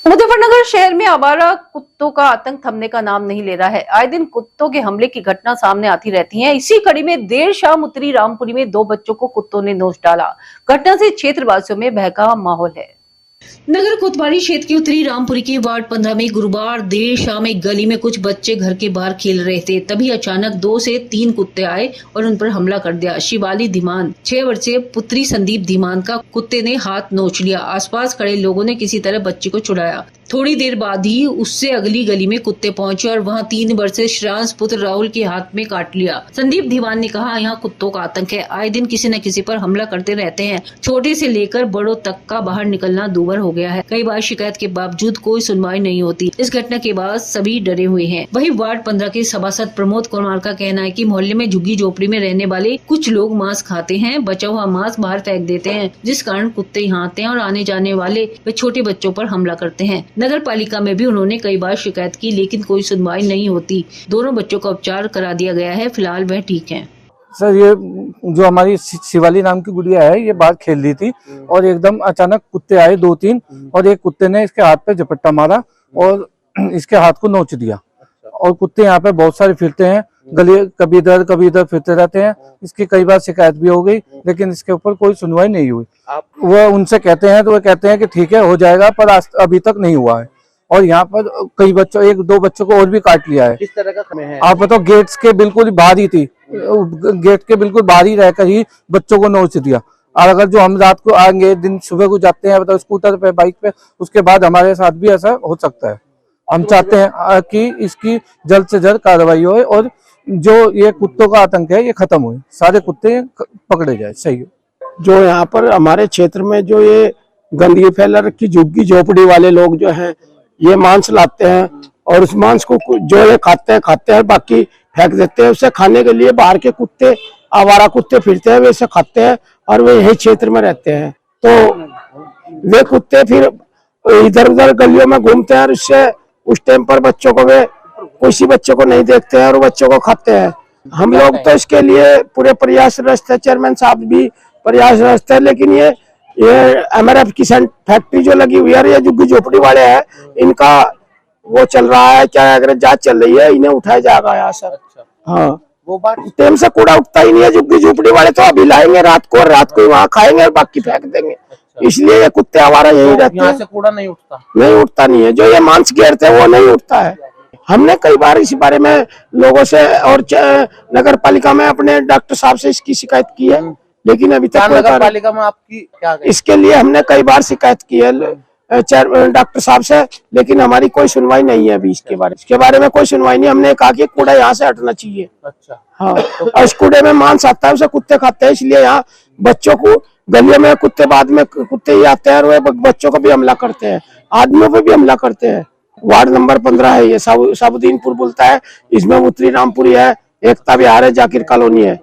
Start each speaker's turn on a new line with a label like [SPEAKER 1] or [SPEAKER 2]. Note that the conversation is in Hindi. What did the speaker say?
[SPEAKER 1] मुजफ्फरनगर शहर में आवारा कुत्तों का आतंक थमने का नाम नहीं ले रहा है। आए दिन कुत्तों के हमले की घटना सामने आती रहती है। इसी कड़ी में देर शाम उत्तरी रामपुरी में 2 बच्चों को कुत्तों ने नोच डाला। घटना से क्षेत्रवासियों में बहका माहौल है। नगर कोतवाली क्षेत्र के उत्तरी रामपुरी के वार्ड 15 में गुरुवार देर शाम एक गली में कुछ बच्चे घर के बाहर खेल रहे थे। तभी अचानक 2 से 3 कुत्ते आए और उन पर हमला कर दिया। शिवाली धीमान 6 वर्षीय पुत्री संदीप धीमान का कुत्ते ने हाथ नोच लिया। आसपास खड़े लोगों ने किसी तरह बच्ची को छुड़ाया। थोड़ी देर बाद ही उससे अगली गली में कुत्ते पहुंचे और वहां 3 वर्षीय श्रेयांश पुत्र राहुल के हाथ में काट लिया। संदीप धीमान ने कहा, यहाँ कुत्तों का आतंक है। आए दिन किसी न किसी पर हमला करते रहते हैं। छोटे से लेकर बड़ों तक का बाहर निकलना दूभर हो गया है। कई बार शिकायत के बावजूद कोई सुनवाई नहीं होती। इस घटना के बाद सभी डरे हुए हैं। वहीं वार्ड 15 के सभासद प्रमोद कुमार का कहना है कि मोहल्ले में झुग्गी झोपड़ी में रहने वाले कुछ लोग मांस खाते हैं, बचा हुआ मांस बाहर फेंक देते हैं, जिस कारण कुत्ते यहाँ आते हैं और आने जाने वाले व छोटे बच्चों पर हमला करते हैं। नगर पालिका में भी उन्होंने कई बार शिकायत की, लेकिन कोई सुनवाई नहीं होती। दोनों बच्चों का उपचार करा दिया गया है। फिलहाल वह ठीक हैं।
[SPEAKER 2] सर, ये जो हमारी शिवाली नाम की गुड़िया है, ये बाहर खेल रही थी और एकदम अचानक कुत्ते आए 2-3 और एक कुत्ते ने इसके हाथ पे झपट्टा मारा और इसके हाथ को नोच दिया। और कुत्ते यहाँ पे बहुत सारे फिरते हैं, गली कभी इधर फिरते रहते हैं। इसकी कई बार शिकायत भी हो गई, लेकिन इसके ऊपर कोई सुनवाई नहीं हुई। वो उनसे कहते हैं तो वो कहते हैं कि ठीक है, हो जाएगा, पर अभी तक नहीं हुआ है। और यहाँ पर कई बच्चों 1-2 बच्चों को और भी काट लिया है।
[SPEAKER 3] किस तरह का समय है?
[SPEAKER 2] आप बताओ, गेट्स के बिल्कुल बाहर ही थी, गेट के बिल्कुल बाहर ही रहकर ही बच्चों को नोच दिया। और अगर जो हम रात को आएंगे, दिन सुबह को जाते हैं बताओ स्कूटर पे, बाइक पे, उसके बाद हमारे साथ भी ऐसा हो सकता है। हम चाहते हैं कि इसकी जल्द से जल्द कार्रवाई हो और जो ये कुत्तों का आतंक है ये खत्म हो, सारे कुत्ते पकड़े जाए। सही है।
[SPEAKER 4] जो यहाँ पर हमारे क्षेत्र में जो ये गंदगी फैला रखी झुग्गी झोपड़ी वाले लोग जो हैं, ये मांस लाते हैं और उस मांस को जो ये खाते हैं, बाकी फेंक देते हैं। उसे खाने के लिए बाहर के कुत्ते, आवारा कुत्ते फिरते हैं, वे इसे खाते हैं और वे यही क्षेत्र में रहते हैं। तो वे कुत्ते फिर इधर उधर गलियों में घूमते हैं और उससे उस टाइम पर बच्चों को, वे किसी बच्चों को नहीं देखते हैं और बच्चों को खाते हैं। हम लोग तो इसके लिए पूरे प्रयासरत है, चेयरमैन साहब भी प्रयासरत है, लेकिन ये MRF की फैक्ट्री जो लगी हुई है, ये झुग्गी झोपड़ी वाले हैं, इनका वो चल रहा है, क्या अगर जांच चल रही है, इन्हें उठाया जाएगा यहाँ सर। हाँ, वो बात टाइम से कूड़ा उठता ही नहीं है। झुग्गी झोपड़ी वाले तो अभी लाएंगे रात को, और रात को वहाँ खाएंगे और बाकी फेंक देंगे। इसलिए ये कुत्ते आवारा यही रहते हैं।
[SPEAKER 3] यहाँ से कूड़ा नहीं
[SPEAKER 4] उठता नहीं है। जो ये मांस घेरते हैं वो नहीं उठता है। हमने कई बार इस बारे में लोगों से और नगर पालिका में अपने डॉक्टर साहब से इसकी शिकायत की है, लेकिन अभी तक
[SPEAKER 3] नगर पालिका में आपकी क्या गई?
[SPEAKER 4] इसके लिए हमने कई बार शिकायत की है डॉक्टर साहब से, लेकिन हमारी कोई सुनवाई नहीं है। अभी इसके बारे में कोई सुनवाई नहीं। हमने कहा कि कूड़ा यहाँ से हटना चाहिए।
[SPEAKER 3] अच्छा,
[SPEAKER 4] हाँ, और इस कूड़े में मांस आता है, उसे कुत्ते खाते हैं, इसलिए यहाँ बच्चों को गलियों में कुत्ते, बाद में कुत्ते ही आते हैं और वे बच्चों को भी हमला करते हैं, आदमियों पर भी हमला करते हैं। वार्ड नंबर 15 है, ये साबुद्दीनपुर बोलता है, इसमें उत्तरी रामपुरी है, एकता विहार है, जाकिर कॉलोनी है।